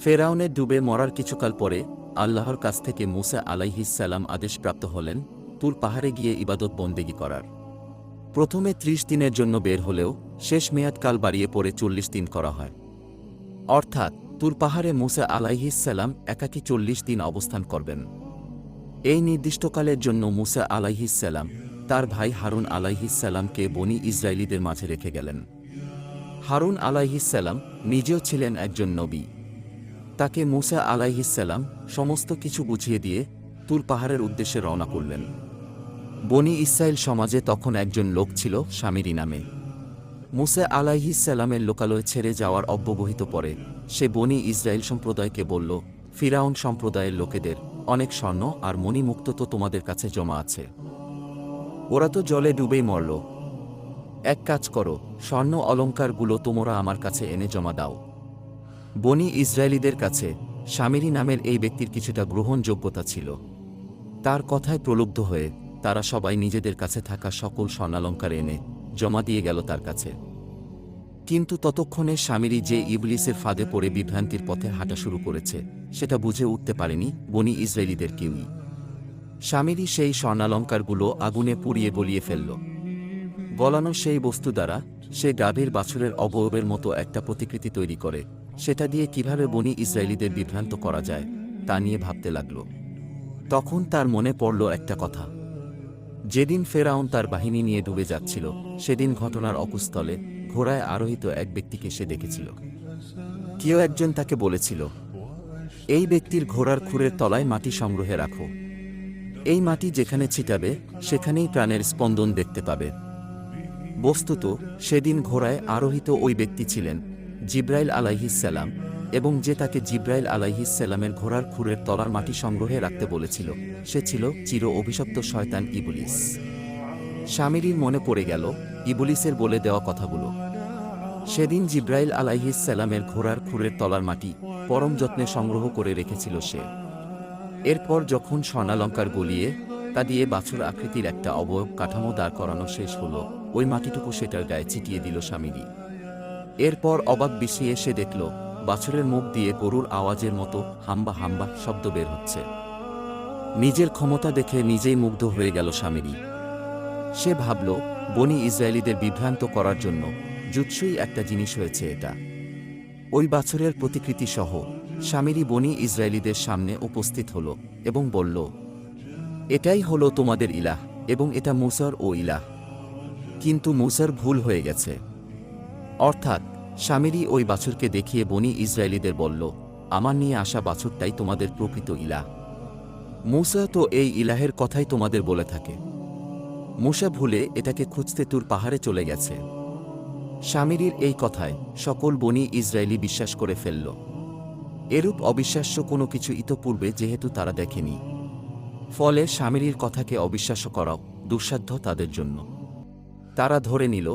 ফেরাউনের ডুবে মরার কিছুকাল পরে আল্লাহর কাছ থেকে মুসা আলাইহিস সালাম আদেশপ্রাপ্ত হলেন তুর পাহাড়ে গিয়ে ইবাদত বন্দেগী করার। প্রথমে ৩০ দিনের জন্য বের হলেও শেষ মেয়াদকাল বাড়িয়ে পড়ে ৪০ দিন করা হয়। অর্থাৎ তুর পাহাড়ে মুসা আলাইহিস সালাম একাকী ৪০ দিন অবস্থান করবেন। এই নির্দিষ্টকালের জন্য মুসা আলাইহিস সালাম তার ভাই হারুন আলাইহিস সালামকে বনী ইসরায়েলীদের মাঝে রেখে গেলেন। হারুন আলাইহিস সালাম নিজেও ছিলেন একজন নবী। তাকে মুসা আলাইহিস সালাম সমস্ত কিছু বুঝিয়ে দিয়ে তুর পাহাড়ের উদ্দেশ্যে রওনা করলেন। বনী ইসরায়েল সমাজে তখন একজন লোক ছিল শামিরি নামে। মুসা আলাইহিস সালামের লোকালয় ছেড়ে যাওয়ার অব্যবহিত পরে সে বনী ইসরায়েল সম্প্রদায়কে বলল, ফিরাউন সম্প্রদায়ের লোকেদের অনেক স্বর্ণ আর মণিমুক্ত তো তোমাদের কাছে জমা আছে। ওরা তো জলে ডুবেই মরল। এক কাজ করো, স্বর্ণ অলঙ্কারগুলো তোমরা আমার কাছে এনে জমা দাও। বনী ইসরায়েলীদের কাছে শামিরি নামের এই ব্যক্তির কিছুটা গ্রহণযোগ্যতা ছিল। তার কথায় প্রলুব্ধ হয়ে তারা সবাই নিজেদের কাছে থাকা সকল স্বর্ণালঙ্কার এনে জমা দিয়ে গেল তার কাছে। কিন্তু ততক্ষণে শামিরি যে ইবলিসের ফাঁদে পড়ে বিভ্রান্তির পথে হাঁটা শুরু করেছে সেটা বুঝে উঠতে পারেনি বনী ইসরায়েলীদের কেউই। শামিরি সেই স্বর্ণালঙ্কারগুলো আগুনে পুড়িয়ে গলিয়ে ফেলল। গলানো সেই বস্তু দ্বারা সে গাভীর বাছুরের অবয়বের মতো একটা প্রতিকৃতি তৈরি করে সেটা দিয়ে কিভাবে বনী ইসরায়েলীদের বিভ্রান্ত করা যায় তা নিয়ে ভাবতে লাগল। তখন তার মনে পড়ল একটা কথা। যেদিন ফেরাউন তার বাহিনী নিয়ে ডুবে যাচ্ছিল সেদিন ঘটনার অকুস্থলে ঘোড়ায় আরোহিত এক ব্যক্তিকে সে দেখেছিল। কেউ একজন তাকে বলেছিল, এই ব্যক্তির ঘোড়ার খুরের তলায় মাটি সংগ্রহে রাখো। এই মাটি যেখানে ছিটাবে সেখানেই প্রাণের স্পন্দন দেখতে পাবে। বস্তুত সেদিন ঘোড়ায় আরোহিত ওই ব্যক্তি ছিলেন জিব্রাইল আলাইহিস সালাম, এবং যে তাকে জিব্রাইল আলাইহিস সালামের ঘোড়ার খুরের তলার মাটি সংগ্রহে রাখতে বলেছিল সে ছিল চির অভিশপ্ত শয়তান ইবলিস। শামিরির মনে পড়ে গেল ইবলিসের বলে দেওয়া কথাগুলো। সেদিন জিব্রাইল আলাইহিস সালামের ঘোড়ার খুরের তলার মাটি পরম যত্নে সংগ্রহ করে রেখেছিল সে। এরপর যখন স্বর্ণালঙ্কার গলিয়ে তা দিয়ে বাছুর আকৃতির একটা অবয়ব কাঠামো দাঁড় করানো শেষ হলো, ওই মাটিটুকু সেটার গায়ে ছিটিয়ে দিল শামিরি। এরপর অবাক বিস্মিয়ে সে দেখল বাছুরের মুখ দিয়ে গরুর আওয়াজের মতো হাম্বা হাম্বা শব্দ বের হচ্ছে। নিজের ক্ষমতা দেখে নিজেই মুগ্ধ হয়ে গেল শামিরি। সে ভাবল, বনী ইসরায়েলীদের বিভ্রান্ত করার জন্য জুৎসুই একটা জিনিস হয়েছে এটা। ওই বাছুরের প্রতিকৃতি সহ শামিরি বনী ইসরায়েলীদের সামনে উপস্থিত হল এবং বলল, এটাই হলো তোমাদের ইলাহ এবং এটা মুসার ও ইলাহ। কিন্তু মুসার ভুল হয়ে গেছে। অর্থাৎ শামিরি ওই বাছুরকে দেখিয়ে বনী ইসরায়েলীদের বলল, আমার নিয়ে আসা বাছুরটাই তোমাদের প্রকৃত ইলাহ। মুসা তো এই ইলাহের কথাই তোমাদের বলে থাকে। মুসা ভুলে এটাকে খুঁজতে তুর পাহাড়ে চলে গেছে। শামিরির এই কথায় সকল বনী ইসরায়েলি বিশ্বাস করে ফেলল। এরূপ অবিশ্বাস্য কোনো কিছু ইতপূর্বে যেহেতু তারা দেখেনি, ফলে শামিরির কথাকে অবিশ্বাস্য করাও দুঃসাধ্য তাদের জন্য। তারা ধরে নিল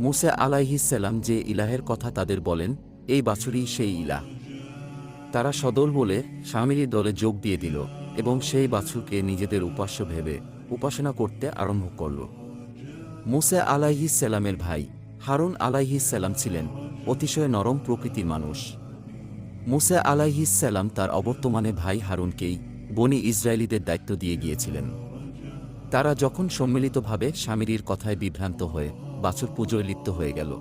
মুসা আলাইহিস সালাম যে ইলাহের কথা তাদের বলেন এই বাছুরই সেই ইলাহ। তারা সদল বলে শামিরির দলে যোগ দিয়ে দিল এবং সেই বাছুরকে নিজেদের উপাস্য ভেবে উপাসনা করতে আরম্ভ করল। মুসা আলাইহিস সালামের ভাই হারুন আলাইহিস সালাম ছিলেন অতিশয় নরম প্রকৃতির মানুষ। মুসা আলাইহিস সালাম তার অবর্তমানে ভাই হারুনকেই বনী ইসরায়েলীদের দায়িত্ব দিয়ে গিয়েছিলেন। তারা যখন সম্মিলিতভাবে শামিরির কথায় বিভ্রান্ত হয়ে বাছুর পুজোয় লিপ্ত হয়ে গেল,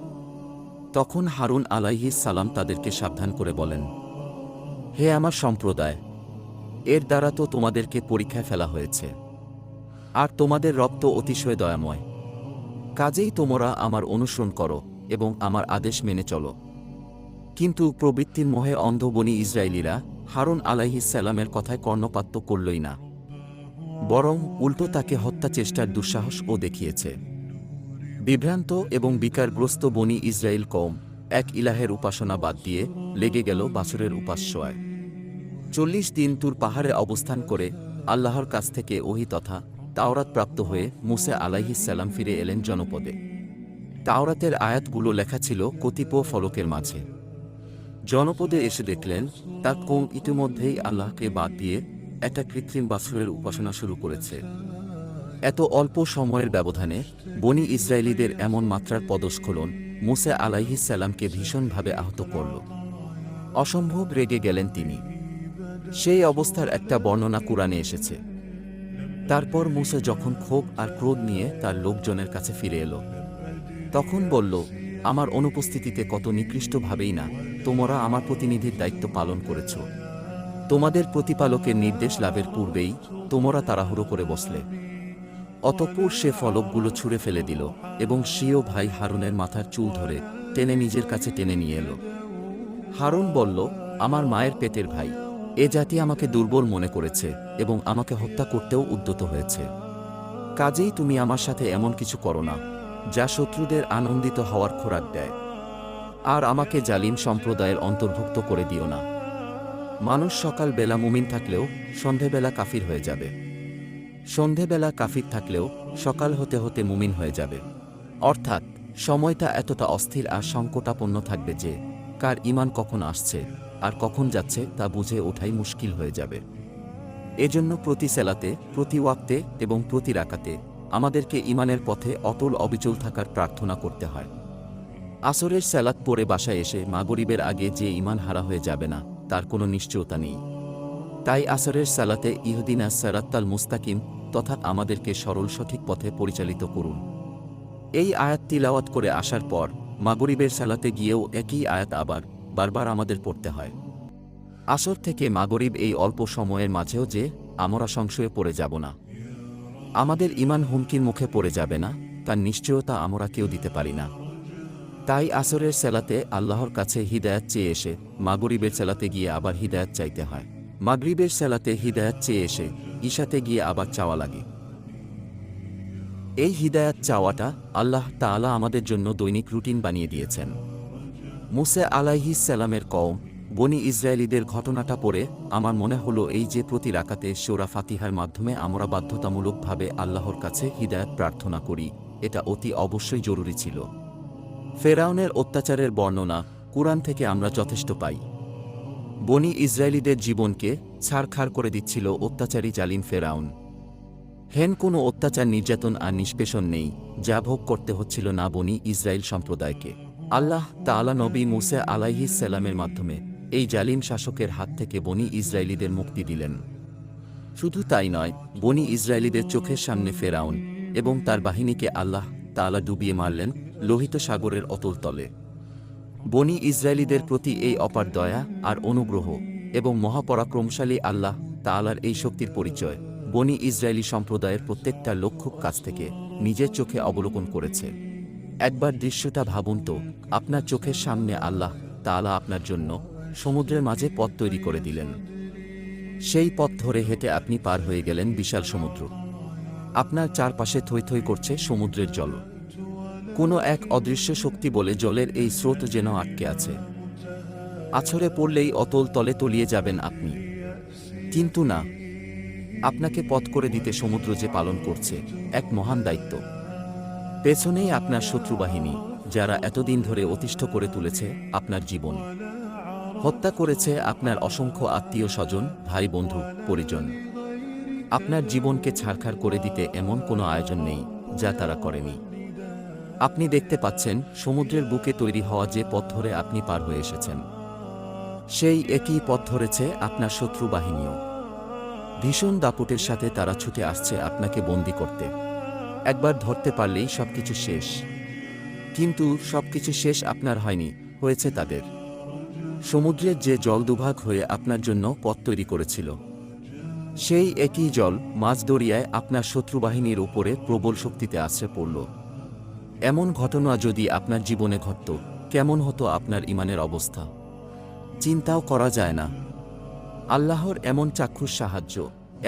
তখন হারুন আলাইহিস সালাম তাদেরকে সাবধান করে বলেন, হে আমার সম্প্রদায়, এর দ্বারা তো তোমাদেরকে পরীক্ষায় ফেলা হয়েছে, আর তোমাদের রব তো অতিশয় দয়াময়। কাজেই তোমরা আমার অনুসরণ করো এবং আমার আদেশ মেনে চলো। কিন্তু প্রবৃত্তির মোহে অন্ধ বনী ইসরায়েলীরা হারুন আলাইহিস সালামের কথায় কর্ণপাত করলই না, বরং উল্টো তাকে হত্যা চেষ্টার দুঃসাহসও দেখিয়েছে। বিভ্রান্ত এবং বিকারগ্রস্ত বনী ইসরায়েল কওম এক ইলাহের উপাসনা বাদ দিয়ে লেগে গেল বাছুরের উপাস্যয়। ৪০ দিন তুর পাহাড়ে অবস্থান করে আল্লাহর কাছ থেকে ওহী তথা তাওরাত প্রাপ্ত হয়ে মুসা আলাইহিস সালাম ফিরে এলেন জনপদে। তাওরাতের আয়াতগুলো লেখা ছিল কতিপয় ফলকের মাঝে। জনপদে এসে দেখলেন তার কওম ইতিমধ্যেই আল্লাহকে বাদ দিয়ে একটা কৃত্রিম বাছুরের উপাসনা শুরু করেছে। এত অল্প সময়ের ব্যবধানে বনী ইসরায়েলীদের এমন মাত্রার পদস্খলন মুসা আলাইহিস সালামকে ভীষণভাবে আহত করল। অসম্ভব রেগে গেলেন তিনি। সেই অবস্থার একটা বর্ণনা কুরআনে এসেছে। তারপর মূসা যখন ক্ষোভ আর ক্রোধ নিয়ে তার লোকজনের কাছে ফিরে এলো, তখন বলল, আমার অনুপস্থিতিতে কত নিকৃষ্টভাবেই না তোমরা আমার প্রতিনিধির দায়িত্ব পালন করেছ। তোমাদের প্রতিপালকের নির্দেশ লাভের পূর্বেই তোমরা তাড়াহুড়ো করে বসলে। অতঃপর সে ফলকগুলো ছুঁড়ে ফেলে দিল এবং স্বীয় ভাই হারুনের মাথার চুল ধরে টেনে নিজের কাছে টেনে নিয়ে এলো। হারুন বলল, আমার মায়ের পেটের ভাই, এ জাতি আমাকে দুর্বল মনে করেছে এবং আমাকে হত্যা করতেও উদ্যত হয়েছে। কাজেই তুমি আমার সাথে এমন কিছু করো না যা শত্রুদের আনন্দিত হওয়ার খোরাক দেয়, আর আমাকে জালিম সম্প্রদায়ের অন্তর্ভুক্ত করে দিও না। মানুষ সকাল বেলা মুমিন থাকলেও সন্ধেবেলা কাফির হয়ে যাবে, সন্ধেবেলা কাফির থাকলেও সকাল হতে হতে মুমিন হয়ে যাবে। অর্থাৎ সময়টা এতটা অস্থির আর সংকটাপন্ন থাকবে যে কার ঈমান কখন আসছে আর কখন যাচ্ছে তা বুঝে ওঠাই মুশকিল হয়ে যাবে। এজন্য প্রতি সেলাতে, প্রতি ওয়াক্তে এবং প্রতি রাকাতে আমাদেরকে ঈমানের পথে অটল অবিচল থাকার প্রার্থনা করতে হয়। আসরের সালাত পড়ে বাসায় এসে মাগরিবের আগে যে ঈমান হারা হয়ে যাবে না তার কোনো নিশ্চয়তা নেই। তাই আসরের সালাতে ইহদিনাস সিরাতাল মুস্তাকিম তথা আমাদেরকে সরল সঠিক পথে পরিচালিত করুন, এই আয়াত তিলাওয়াত করে আসার পর মাগরিবের সালাতে গিয়েও একই আয়াত আবার বারবার আমাদের পড়তে হয়। আসর থেকে মাগরিব এই অল্প সময়ের মাঝেও যে আমরা সংশয়ে পড়ে যাব না, আমাদের ঈমান হুমকির মুখে পড়ে যাবে না, তার নিশ্চয়তা আমরা কেউ দিতে পারি না। তাই আসরের সালাতে আল্লাহর কাছে হিদায়াত চেয়ে এসে মাগরিবের সালাতে গিয়ে আবার হিদায়াত চাইতে হয়, মাগরিবের সালাতে হিদায়াত চেয়ে এসে ইশাতে গিয়ে আবার চাওয়া লাগে। এই হিদায়াত চাওয়াটা আল্লাহ তাআলা আমাদের জন্য দৈনিক রুটিন বানিয়ে দিয়েছেন। মুসা আলাইহিস সালামের কওম বনি ইসরায়েলীদের ঘটনাটা পড়ে আমার মনে হলো এই যে প্রতি রাকাতে সূরা ফাতিহার মাধ্যমে আমরা বাধ্যতামূলকভাবে আল্লাহর কাছে হিদায়াত প্রার্থনা করি, এটা অতি অবশ্যই জরুরি ছিল। ফেরাউনের অত্যাচারের বর্ণনা কুরআন থেকে আমরা যথেষ্ট পাই। বনি ইসরায়েলীদের জীবনকে ছারখার করে দিচ্ছিল অত্যাচারী জালিম ফেরাউন। হেন কোনো অত্যাচার, নির্যাতন আর নিষ্পেষণ নেই যা ভোগ করতে হচ্ছিল না বনি ইসরায়েল সম্প্রদায়কে। আল্লাহ তাআলা নবী মুসা আলাইহিস সালামের মাধ্যমে এই জালিম শাসকের হাত থেকে বনি ইসরায়েলীদের মুক্তি দিলেন। শুধু তাই নয়, বনি ইসরায়েলীদের চোখের সামনে ফেরাউন এবং তার বাহিনীকে আল্লাহ তাআলা ডুবিয়ে মারলেন লোহিত সাগরের অতল তলে। বনি ইসরায়েলীদের প্রতি এই অপার দয়া আর অনুগ্রহ এবং মহাপরাক্রমশালী আল্লাহ তাআলার এই শক্তির পরিচয় বনি ইসরায়েলী সম্প্রদায়ের প্রত্যেকটা লক্ষ্যক কাছ থেকে নিজের চোখে অবলোকন করেছে। একবার দৃশ্যটা ভাবুন তো, আপনার চোখের সামনে আল্লাহ তাআলা আপনার জন্য সমুদ্রের মাঝে পথ তৈরি করে দিলেন। সেই পথ ধরে হেঁটে আপনি পার হয়ে গেলেন বিশাল সমুদ্র। আপনার চারপাশে থই থই করছে সমুদ্রের জল। কোনো এক অদৃশ্য শক্তি বলে জলের এই স্রোত যেন আটকে আছে, আছড়ে পড়লেই অতল তলে তলিয়ে যাবেন আপনি। কিন্তু না, আপনাকে পথ করে দিতে সমুদ্র যে পালন করছে এক মহান দায়িত্ব। পেছনেই আপনার শত্রুবাহিনী, যারা এতদিন ধরে অতিষ্ঠ করে তুলেছে আপনার জীবন, হত্যা করেছে আপনার অসংখ্য আত্মীয় স্বজন, ভাই বন্ধু পরিজন। আপনার জীবনকে ছারখার করে দিতে এমন কোনো আয়োজন নেই যা তারা করেনি। আপনি দেখতে পাচ্ছেন সমুদ্রের বুকে তৈরি হওয়া যে পথ ধরে আপনি পার হয়ে এসেছেন, সেই একই পথ ধরেছে আপনার শত্রু বাহিনীও। ভীষণ দাপটের সাথে তারা ছুটে আসছে আপনাকে বন্দী করতে। একবার ধরতে পারলেই সবকিছু শেষ। কিন্তু সবকিছু শেষ আপনার হয়নি, হয়েছে তাদের। সমুদ্রের যে জল দুভাগ হয়ে আপনার জন্য পথ তৈরি করেছিল, সেই একই জল মাঝ দরিয়ায় আপনার শত্রুবাহিনীর উপরে প্রবল শক্তিতে আছড়ে পড়ল। এমন ঘটনা যদি আপনার জীবনে ঘটত, কেমন হতো আপনার ঈমানের অবস্থা? চিন্তাও করা যায় না। আল্লাহর এমন চাক্ষুষ সাহায্য,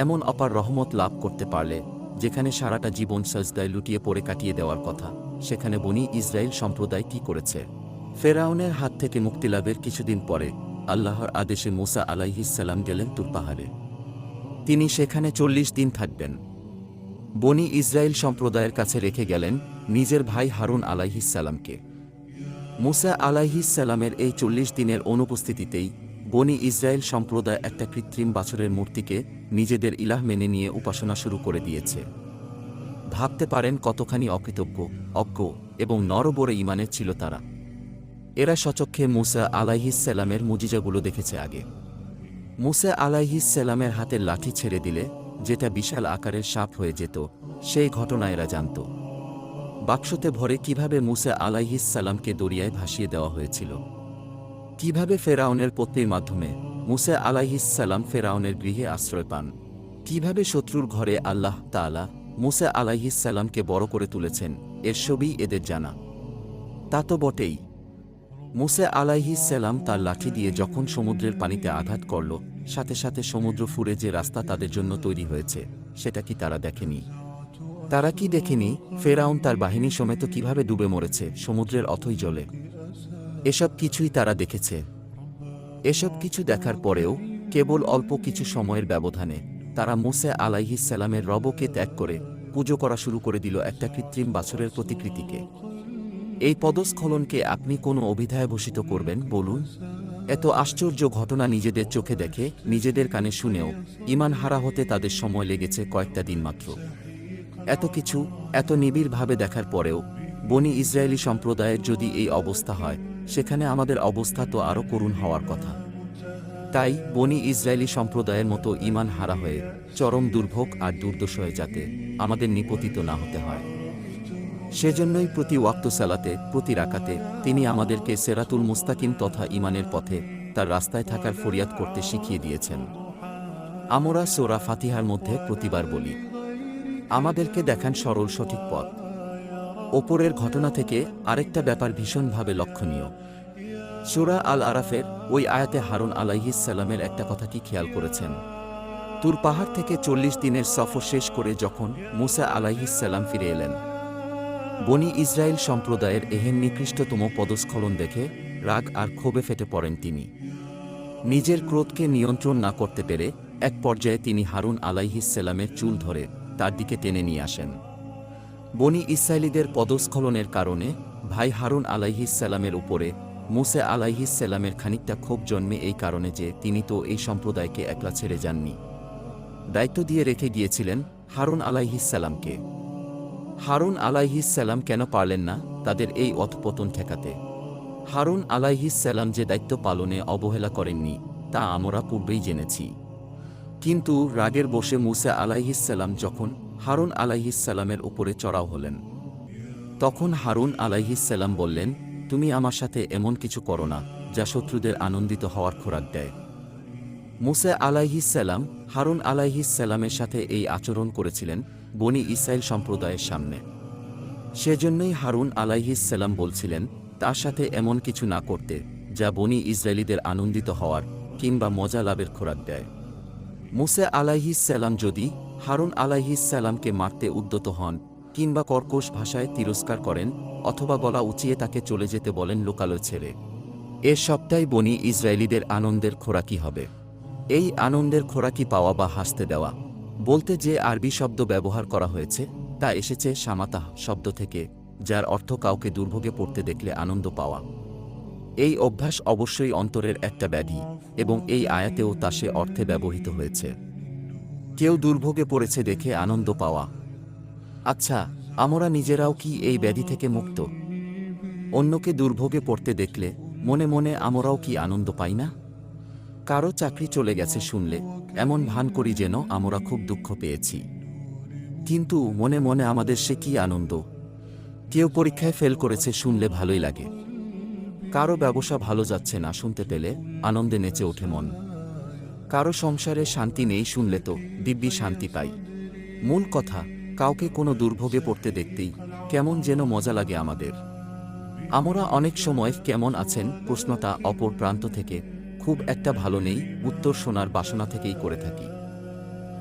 এমন অপার রহমত লাভ করতে পারলে যেখানে সারাটা জীবন সাজদায় লুটিয়ে পড়ে কাটিয়ে দেওয়ার কথা, সেখানে বনি ইসরায়েল সম্প্রদায় কি করেছে? ফেরাউনের হাত থেকে মুক্তিলাভের কিছুদিন পরে আল্লাহর আদেশে মুসা আলাইহিস সালাম গেলেন তুর পাহাড়ে। তিনি সেখানে 40 দিন থাকবেন। বনি ইসরায়েল সম্প্রদায়ের কাছে রেখে গেলেন নিজের ভাই হারুন আলাইহিস সালামকে। মুসা আলাইহিস সালামের এই 40 দিনের অনুপস্থিতিতেই বনি ইসরায়েল সম্প্রদায় একটা কৃত্রিম বাছরের মূর্তিকে নিজেদের ইলাহ মেনে নিয়ে উপাসনা শুরু করে দিয়েছে। ভাবতে পারেন কতখানি অকৃতজ্ঞ, অজ্ঞ এবং নরবরে ঈমানের ছিল তারা। এরা স্বচক্ষে মুসা আলাইহিসসালামের মুজিজাগুলো দেখেছে আগে। মুসা আলাইহিসসালামের হাতের লাঠি ছেড়ে দিলে যেটা বিশাল আকারের সাপ হয়ে যেত, সেই ঘটনা এরা জানত। বাক্সতে ভরে কিভাবে মুসা আলাইহিসসালামকে দরিয়ায় ভাসিয়ে দেওয়া হয়েছিল, কিভাবে ফেরাউনের পত্নীর মাধ্যমে মুসা আলাইহিসসালাম ফেরাউনের গৃহে আশ্রয় পান, কিভাবে শত্রুর ঘরে আল্লাহ তাআলা মুসা আলাইহিসসালামকে বড় করে তুলেছেন, এর সবই এদের জানা। তা তো বটেই। মুসা আলাইহিসসালাম তার লাঠি দিয়ে যখন সমুদ্রের পানিতে আঘাত করল, সাথে সাথে সমুদ্র ফুঁড়ে যে রাস্তা তাদের জন্য তৈরি হয়েছে, সেটা কি তারা দেখেনি? তারা কি দেখেনি ফেরাউন তার বাহিনী সমেত কিভাবে ডুবে মরেছে সমুদ্রের অথই জলে? এসব কিছুই তারা দেখেছে। এসব কিছু দেখার পরেও কেবল অল্প কিছু সময়ের ব্যবধানে তারা মুসা আলাইহিসসালামের রবকে ত্যাগ করে পুজো করা শুরু করে দিল একটা কৃত্রিম বাছুরের প্রতিকৃতিকে। এই পদস্খলনকে আপনি কোনো অভিধায় ভূষিত করবেন বলুন? এত আশ্চর্য ঘটনা নিজেদের চোখে দেখে, নিজেদের কানে শুনেও ঈমান হারা হতে তাদের সময় লেগেছে কয়েকটা দিন মাত্র। এত কিছু এত নিবিড়ভাবে দেখার পরেও বনি ইসরায়েলি সম্প্রদায়ের যদি এই অবস্থা হয়, সেখানে আমাদের অবস্থা তো আরও করুণ হওয়ার কথা। তাই বনি ইসরায়েলি সম্প্রদায়ের মতো ঈমান হারা হয়ে চরম দুর্ভোগ আর দুর্দশায় যাতে আমাদের নিপতিত না হতে হয়, সেজন্যই প্রতি ওয়াক্ত সালাতে, প্রতি রাকাতে তিনি আমাদেরকে সেরাতুল মুস্তাকিম তথা ঈমানের পথে তার রাস্তায় থাকার ফরিয়াদ করতে শিখিয়ে দিয়েছেন। আমরা সূরা ফাতিহার মধ্যে প্রতিবার বলি, আমাদেরকে দেখান সরল সঠিক পথ। ওপরের ঘটনা থেকে আরেকটা ব্যাপার ভীষণভাবে লক্ষণীয়। সূরা আল আরাফের ওই আয়াতে হারুন আলাইহিসসালামের একটা কথা কি খেয়াল করেছেন? তুর পাহাড় থেকে 40 দিনের সফর শেষ করে যখন মুসা আলাইহিসসালাম ফিরে এলেন, বনি ইসরায়েল সম্প্রদায়ের এহেন নিকৃষ্টতম পদস্খলন দেখে রাগ আর ক্ষোভে ফেটে পড়েন তিনি। নিজের ক্রোধকে নিয়ন্ত্রণ না করতে পেরে এক পর্যায়ে তিনি হারুন আলাইহিসসালামের চুল ধরে তার দিকে টেনে নিয়ে আসেন। বনি ইসরায়েলীদের পদস্খলনের কারণে ভাই হারুন আলাইহিসসালামের উপরে মুসা আলাইহিসসালামের খানিকটা ক্ষোভ জন্মে, এই কারণে যে তিনি তো এই সম্প্রদায়কে একলা ছেড়ে যাননি, দায়িত্ব দিয়ে রেখে গিয়েছিলেন হারুন আলাইহিসসালামকে। হারুন আলাইহিসসালাম কেন পারলেন না তাদের এই অধঃপতন ঠেকাতে? হারুন আলাইহিসসালাম যে দায়িত্ব পালনে অবহেলা করেননি তা আমরা পূর্বেই জেনেছি। কিন্তু রাগের বশে মুসা আলাইহিসসালাম যখন হারুন আলাইহিসসালামের উপরে চড়াও হলেন, তখন হারুন আলাইহিসসালাম বললেন, তুমি আমার সাথে এমন কিছু করো না যা শত্রুদের আনন্দিত হওয়ার খোরাক দেয়। মুসা আলাইহিসসালাম হারুন আলাইহিসসালামের সাথে এই আচরণ করেছিলেন বনি ইসরায়েল সম্প্রদায়ের সামনে। সেজন্যই হারুন আলাইহিসসালাম বলছিলেন তার সাথে এমন কিছু না করতে যা বনি ইসরায়েলীদের আনন্দিত হওয়ার কিংবা মজা লাভের খোরাক দেয়। মুসা আলাইহিসসালাম যদি হারুন আলাইহিসসালামকে মারতে উদ্যত হন কিংবা কর্কশ ভাষায় তিরস্কার করেন অথবা গলা উঁচিয়ে তাকে চলে যেতে বলেন লোকালয় ছেড়ে, এর সবটাই বনি ইসরায়েলীদের আনন্দের খোরাকি হবে। এই আনন্দের খোরাকি পাওয়া বা হাসতে দেওয়া বলতে যে আরবি শব্দ ব্যবহার করা হয়েছে তা এসেছে শামাতাহ শব্দ থেকে, যার অর্থ কাউকে দুর্ভোগে পড়তে দেখলে আনন্দ পাওয়া। এই অভ্যাস অবশ্যই অন্তরের একটা ব্যাধি এবং এই আয়াতেও তা সে অর্থে ব্যবহৃত হয়েছে। কেউ দুর্ভোগে পড়েছে দেখে আনন্দ পাওয়া। আচ্ছা, আমরা নিজেরাও কি এই ব্যাধি থেকে মুক্ত? অন্যকে দুর্ভোগে পড়তে দেখলে মনে মনে আমরাও কি আনন্দ পাই না? কারো চাকরি চলে গেছে শুনলে এমন ভান করি যেন আমরা খুব দুঃখ পেয়েছি, কিন্তু মনে মনে আমাদের সে কি আনন্দ। কেউ পরীক্ষায় ফেল করেছে শুনলে ভালোই লাগে। কারো ব্যবসা ভালো যাচ্ছে না শুনতে পেলে আনন্দে নেচে ওঠে মন। কারো সংসারে শান্তি নেই শুনলে তো দিব্যি শান্তি পাই। মূল কথা, কাউকে কোনো দুর্ভোগে পড়তে দেখতেই কেমন যেন মজা লাগে আমাদের। আমরা অনেক সময় কেমন আছেন প্রশ্নটা অপর প্রান্ত থেকে খুব একটা ভালো নেই উত্তর শোনার বাসনা থেকেই করে থাকি।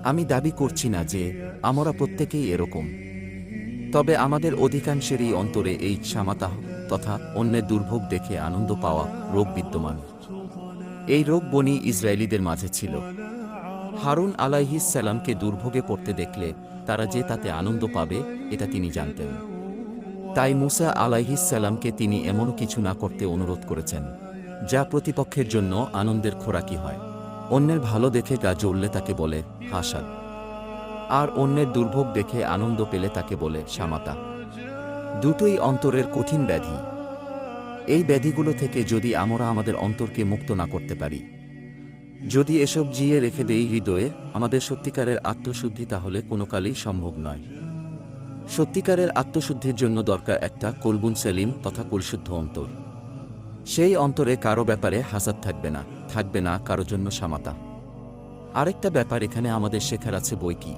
আমি দাবি করছি না যে আমরা প্রত্যেকেই এরকম, তবে আমাদের অধিকাংশেরই অন্তরে এই শামাতাহ তথা অন্যের দুর্ভোগ দেখে আনন্দ পাওয়া রোগ বিদ্যমান। এই রোগ বনি ইসরায়েলীদের মাঝে ছিল। হারুন আলাইহিসসালামকে দুর্ভোগে পড়তে দেখলে তারা যে তাতে আনন্দ পাবে এটা তিনি জানতেন। তাই মুসা আলাইহিসসালামকে তিনি এমন কিছু না করতে অনুরোধ করেছেন যা প্রতিপক্ষের জন্য আনন্দের খোরাকি হয়। অন্যের ভালো দেখে গা জ্বললে তাকে বলে হাসাদ, আর অন্যের দুর্ভোগ দেখে আনন্দ পেলে তাকে বলে শামাতা। দুটোই অন্তরের কঠিন ব্যাধি। এই ব্যাধিগুলো থেকে যদি আমরা আমাদের অন্তরকে মুক্ত না করতে পারি, যদি এসব জিয়ে রেখে দেই হৃদয়ে আমাদের সত্যিকারের আত্মশুদ্ধি, তাহলে কোনো কালেই সম্ভব নয়। সত্যিকারের আত্মশুদ্ধির জন্য দরকার একটা কলবুন সেলিম তথা পরিশুদ্ধ অন্তর। সেই অন্তরে কারো ব্যাপারে হাসাদ থাকবে না কারো জন্য সামাতা। আরেকটা ব্যাপার এখানে আমাদের শেখার আছে, বই কি।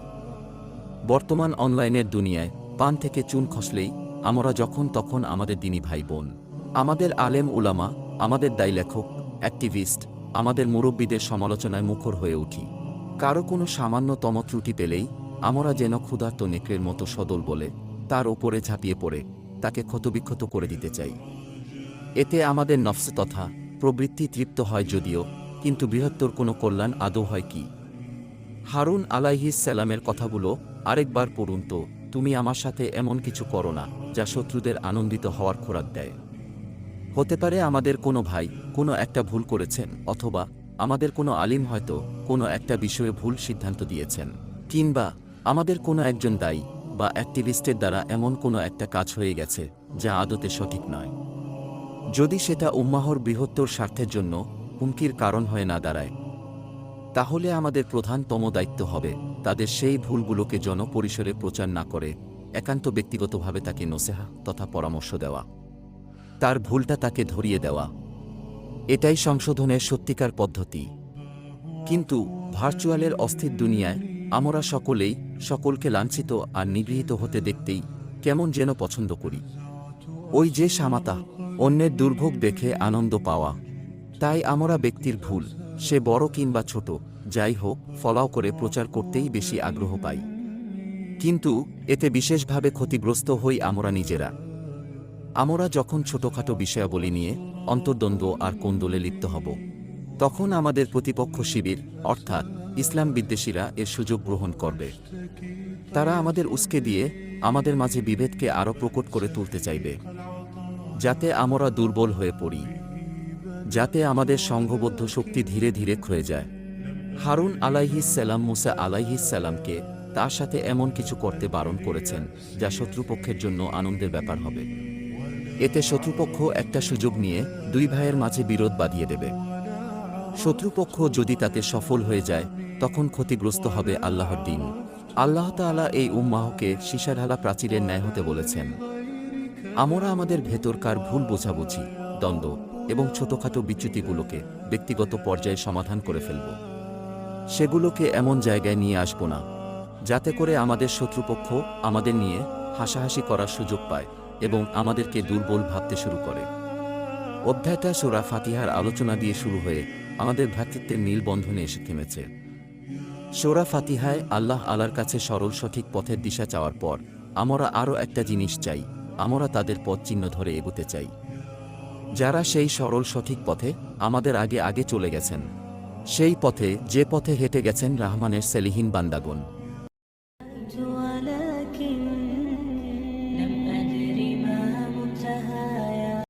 বর্তমান অনলাইনের দুনিয়ায় পান থেকে চুন খসলেই আমরা যখন তখন আমাদের দিনী ভাই বোন, আমাদের আলেম উলামা, আমাদের দায়ী লেখক, অ্যাক্টিভিস্ট, আমাদের মুরব্বীদের সমালোচনায় মুখর হয়ে উঠি। কারো কোনো সামান্যতম ত্রুটি পেলেই আমরা যেন ক্ষুধার্ত নেকড়ের মতো সদল বলে তার ওপরে ঝাঁপিয়ে পড়ে তাকে ক্ষতবিক্ষত করে দিতে চাই। এতে আমাদের নফস তথা প্রবৃত্তি তৃপ্ত হয় যদিও, কিন্তু বৃহত্তর কোনো কল্যাণ আদৌ হয় কি? হারুন আলাইহিস সালামের কথাগুলো আরেকবার পড়ুন তো। তুমি আমার সাথে এমন কিছু করো না যা শত্রুদের আনন্দিত হওয়ার খোরাক দেয়। হতে পারে আমাদের কোনো ভাই কোনো একটা ভুল করেছেন, অথবা আমাদের কোনো আলিম হয়তো কোনো একটা বিষয়ে ভুল সিদ্ধান্ত দিয়েছেন, কিংবা আমাদের কোনো একজন দায়ী বা অ্যাক্টিভিস্টের দ্বারা এমন কোনো একটা কাজ হয়ে গেছে যা আদতে সঠিক নয়। যদি সেটা উম্মাহর বৃহত্তর স্বার্থের জন্য হুমকির কারণ হয়ে না দাঁড়ায়, তাহলে আমাদের প্রধানতম দায়িত্ব হবে তাদের সেই ভুলগুলোকে জনপরিসরে প্রচার না করে একান্ত ব্যক্তিগতভাবে তাকে নসিহা তথা পরামর্শ দেওয়া, তার ভুলটা তাকে ধরিয়ে দেওয়া। এটাই সংশোধনের সত্যিকার পদ্ধতি। কিন্তু ভার্চুয়ালের অস্থির দুনিয়ায় আমরা সকলেই সকলকে লাঞ্ছিত আর নিগৃহীত হতে দেখতেই কেমন যেন পছন্দ করি। ওই যে সামাতা, অন্যের দুর্ভোগ দেখে আনন্দ পাওয়া। তাই আমরা ব্যক্তির ভুল, সে বড় কিংবা ছোট যাই হোক, ফলাও করে প্রচার করতেই বেশি আগ্রহ পাই। কিন্তু এতে বিশেষভাবে ক্ষতিগ্রস্ত হই আমরা নিজেরা। আমরা যখন ছোটখাটো বিষয়াবলী নিয়ে অন্তর্দ্বন্দ্ব আর কোন্দলে লিপ্ত হব, তখন আমাদের প্রতিপক্ষ শিবির অর্থাৎ ইসলাম বিদ্বেষীরা এর সুযোগ গ্রহণ করবে। তারা আমাদের উস্কে দিয়ে আমাদের মাঝে বিভেদকে আরও প্রকট করে তুলতে চাইবে, যাতে আমরা দুর্বল হয়ে পড়ি, যাতে আমাদের সংঘবদ্ধ শক্তি ধীরে ধীরে ক্ষয়ে যায়। হারুন আলাইহিস সালাম মুসা আলাইহিস সালামকে তার সাথে এমন কিছু করতে বারণ করেছেন যা শত্রুপক্ষের জন্য আনন্দের ব্যাপার হবে। এতে শত্রুপক্ষ একটা সুযোগ নিয়ে দুই ভাইয়ের মাঝে বিরোধ বাঁধিয়ে দেবে। শত্রুপক্ষ যদি তাতে সফল হয়ে যায়, তখন ক্ষতিগ্রস্ত হবে আল্লাহর দ্বীন। আল্লাহ তাআলা এই উম্মাহকে সীসাঢালা প্রাচীরের ন্যায় হতে বলেছেন। আমরা আমাদের ভেতরকার ভুল বোঝাবুঝি, দ্বন্দ্ব এবং ছোটখাটো বিচ্যুতিগুলোকে ব্যক্তিগত পর্যায়ে সমাধান করে ফেলব। সেগুলোকে এমন জায়গায় নিয়ে আসব না যাতে করে আমাদের শত্রুপক্ষ আমাদের নিয়ে হাসাহাসি করার সুযোগ পায় এবং আমাদেরকে দুর্বল ভাবতে শুরু করে। অধ্যায়টা সূরা ফাতিহার আলোচনা দিয়ে শুরু হয়ে আমাদের ভ্রাতৃত্বের নীলবন্ধনে এসে থেমেছে। সূরা ফাতিহায় আল্লাহ আলার কাছে সরল সঠিক পথের দিশা চাওয়ার পর আমরা আরও একটা জিনিস চাই, আমরা তাদের পথ চিহ্ন ধরে এগোতে চাই যারা সেই সরল সঠিক পথে আমাদের আগে আগে চলে গেছেন, সেই পথে যে পথে হেঁটে গেছেন রহমানের সেলিহীন বান্দাগণ।